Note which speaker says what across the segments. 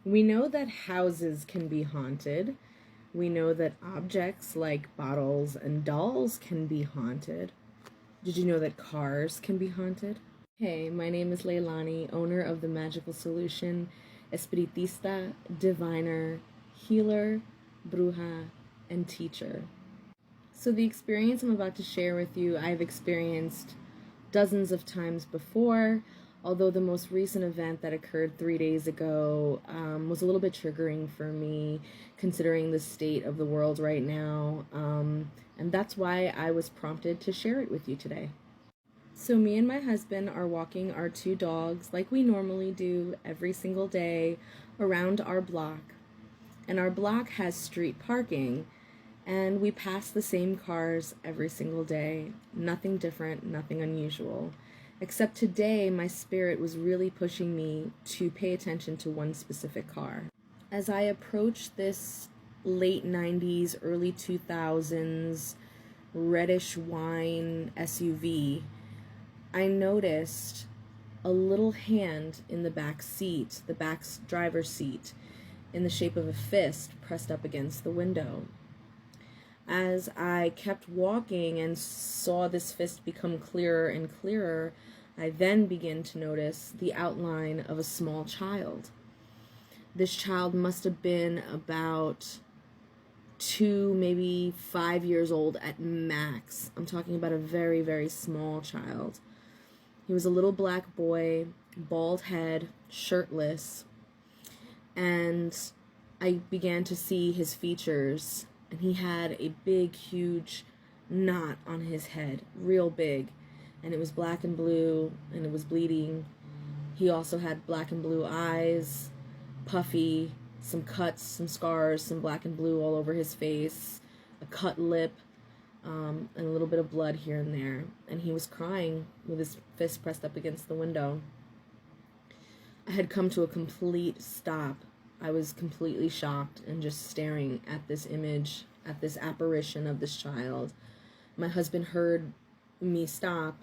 Speaker 1: We know that houses can be haunted. We know that objects like bottles and dolls can be haunted. Did you know that cars can be haunted? Hey, my name is Leilani, owner of The Magical Solution, espiritista, diviner, healer, bruja, and teacher. So the experience I'm about to share with you, I've experienced dozens of times before, although the most recent event that occurred 3 days ago was a little bit triggering for me, considering the state of the world right now, and that's why I was prompted to share it with you today. So me and my husband are walking our two dogs like we normally do every single day around our block, and our block has street parking, and we pass the same cars every single day. Nothing different, nothing unusual. Except today, my spirit was really pushing me to pay attention to one specific car. As I approached this late 90s, early 2000s reddish wine SUV, I noticed a little hand in the back seat, the back driver's seat, in the shape of a fist pressed up against the window. As I kept walking and saw this fist become clearer and clearer, I then began to notice the outline of a small child. This child must have been about 2, maybe 5 years old at max. I'm talking about a very, very small child. He was a little black boy, bald head, shirtless, and I began to see his features. And he had a big, huge knot on his head, real big, and it was black and blue, and it was bleeding. He also had black and blue eyes, puffy, some cuts, some scars, some black and blue all over his face, a cut lip, and a little bit of blood here and there. And he was crying with his fist pressed up against the window. I had come to a complete stop. I was completely shocked and just staring at this image, at this apparition of this child. My husband heard me stop,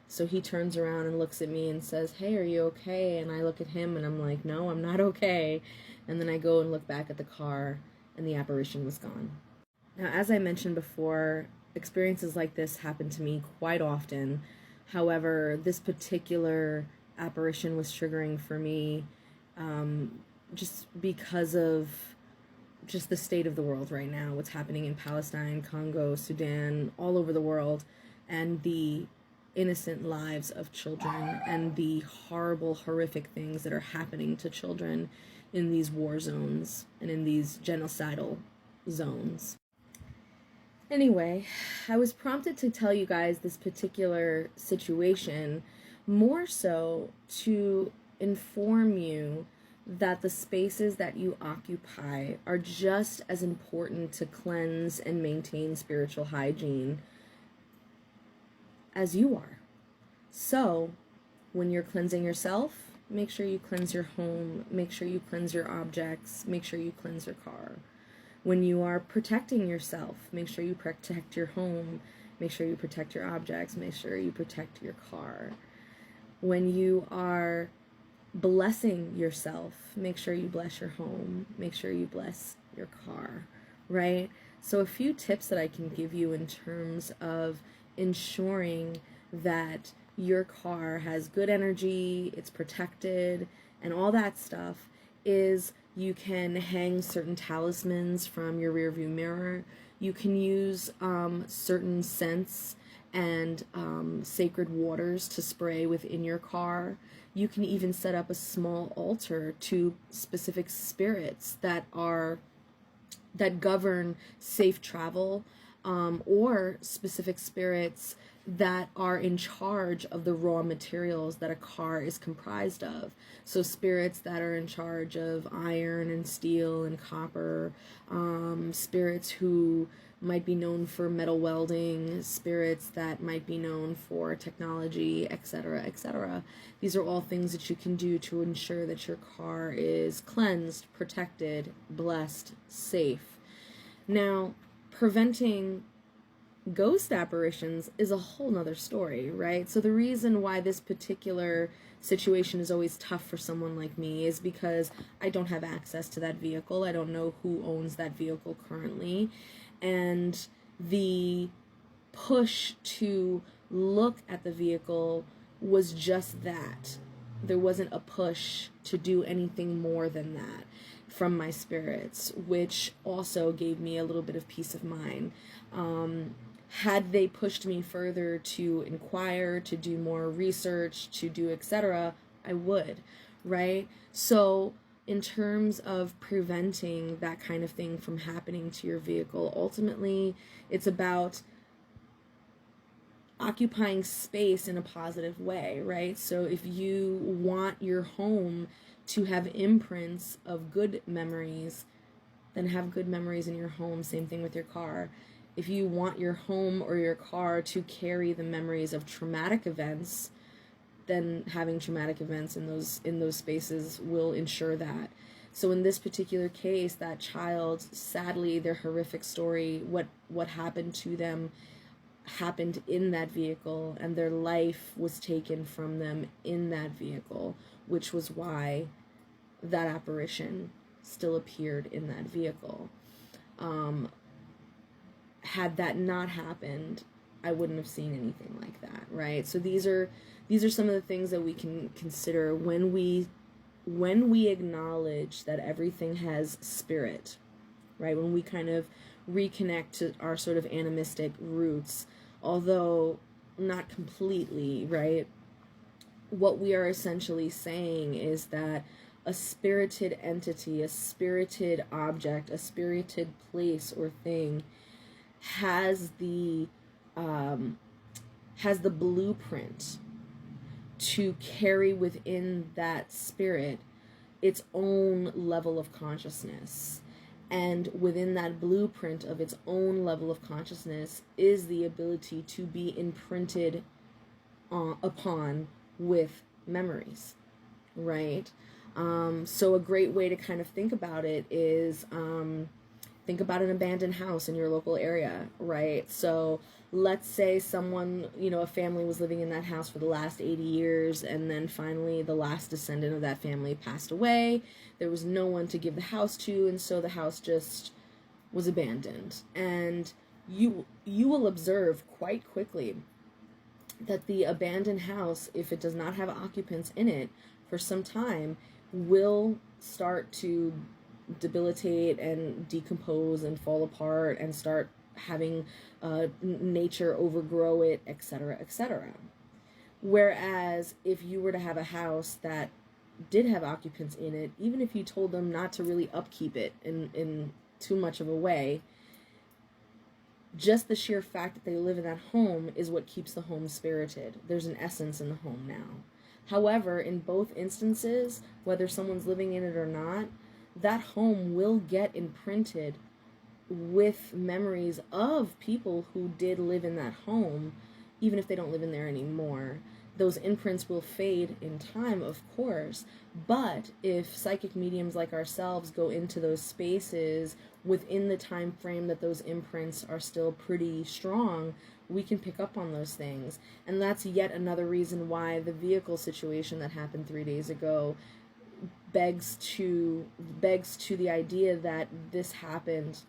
Speaker 1: so he turns around and looks at me and says, "Hey, are you okay?" And I look at him and I'm like, "No, I'm not okay." And then I go and look back at the car and the apparition was gone. Now, as I mentioned before, experiences like this happen to me quite often. However, this particular apparition was triggering for me just because of just the state of the world right now, what's happening in Palestine, Congo, Sudan, all over the world, and the innocent lives of children and the horrible, horrific things that are happening to children in these war zones and in these genocidal zones. Anyway, I was prompted to tell you guys this particular situation more so to inform you that the spaces that you occupy are just as important to cleanse and maintain spiritual hygiene as you are. So, when you're cleansing yourself, make sure you cleanse your home, make sure you cleanse your objects, make sure you cleanse your car. When you are protecting yourself, make sure you protect your home, make sure you protect your objects, make sure you protect your car. When you are blessing yourself, make sure you bless your home, make sure you bless your car, right? So a few tips that I can give you in terms of ensuring that your car has good energy, it's protected, and all that stuff is you can hang certain talismans from your rearview mirror. You can use certain scents and sacred waters to spray within your car. You can even set up a small altar to specific spirits that govern safe travel, or specific spirits that are in charge of the raw materials that a car is comprised of. So spirits that are in charge of iron and steel and copper, spirits who might be known for metal welding, spirits that might be known for technology, etc., etc. These are all things that you can do to ensure that your car is cleansed, protected, blessed, safe. Now, preventing ghost apparitions is a whole nother story, right? So the reason why this particular situation is always tough for someone like me is because I don't have access to that vehicle. I don't know who owns that vehicle currently. And the push to look at the vehicle was just that. There wasn't a push to do anything more than that from my spirits, which also gave me a little bit of peace of mind. Had they pushed me further to inquire, to do more research, to do etc., I would, right? So in terms of preventing that kind of thing from happening to your vehicle, ultimately it's about occupying space in a positive way, right? So if you want your home to have imprints of good memories, then have good memories in your home. Same thing with your car. If you want your home or your car to carry the memories of traumatic events, then having traumatic events in those spaces will ensure that. So in this particular case, that child, sadly, their horrific story, what happened to them happened in that vehicle, and their life was taken from them in that vehicle, which was why that apparition still appeared in that vehicle. Had that not happened, I wouldn't have seen anything like that, right? So these are some of the things that we can consider when we acknowledge that everything has spirit, right? When we kind of reconnect to our sort of animistic roots, although not completely, right? What we are essentially saying is that a spirited entity, a spirited object, a spirited place or thing has the blueprint to carry within that spirit its own level of consciousness. And within that blueprint of its own level of consciousness is the ability to be imprinted upon with memories, right? So a great way to kind of think about it is think about an abandoned house in your local area, right? So let's say someone, a family was living in that house for the last 80 years, and then finally the last descendant of that family passed away. There was no one to give the house to, and so the house just was abandoned. And you will observe quite quickly that the abandoned house, if it does not have occupants in it for some time, will start to debilitate and decompose and fall apart and start having nature overgrow it, etc., etc. Whereas if you were to have a house that did have occupants in it, even if you told them not to really upkeep it in too much of a way, just the sheer fact that they live in that home is what keeps the home spirited. There's an essence in the home now. However, in both instances, whether someone's living in it or not, that home will get imprinted with memories of people who did live in that home, even if they don't live in there anymore. Those imprints will fade in time, of course, but if psychic mediums like ourselves go into those spaces within the time frame that those imprints are still pretty strong, we can pick up on those things. And that's yet another reason why the vehicle situation that happened 3 days ago begs to the idea that this happened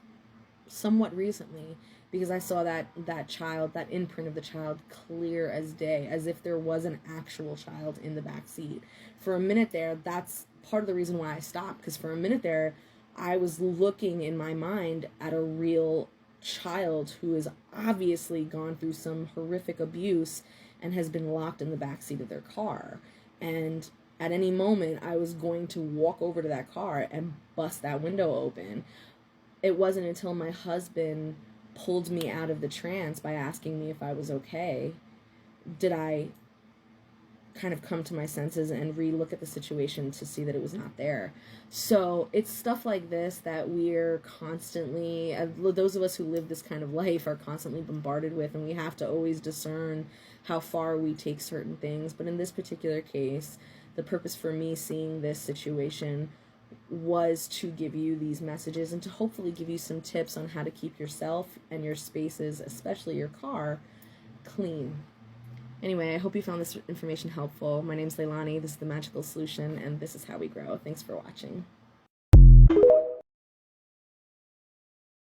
Speaker 1: somewhat recently, because I saw that child, that imprint of the child, clear as day, as if there was an actual child in the back seat. For a minute there, that's part of the reason why I stopped, because for a minute there, I was looking in my mind at a real child who has obviously gone through some horrific abuse and has been locked in the back seat of their car. And at any moment, I was going to walk over to that car and bust that window open. It wasn't until my husband pulled me out of the trance by asking me if I was okay did I kind of come to my senses and re-look at the situation to see that it was not there. So it's stuff like this that we're constantly, those of us who live this kind of life are constantly bombarded with, and we have to always discern how far we take certain things. But in this particular case, the purpose for me seeing this situation was to give you these messages and to hopefully give you some tips on how to keep yourself and your spaces, especially your car, clean. Anyway, I hope you found this information helpful. My name's Leilani, this is The Magical Solution, and this is how we grow. Thanks for watching.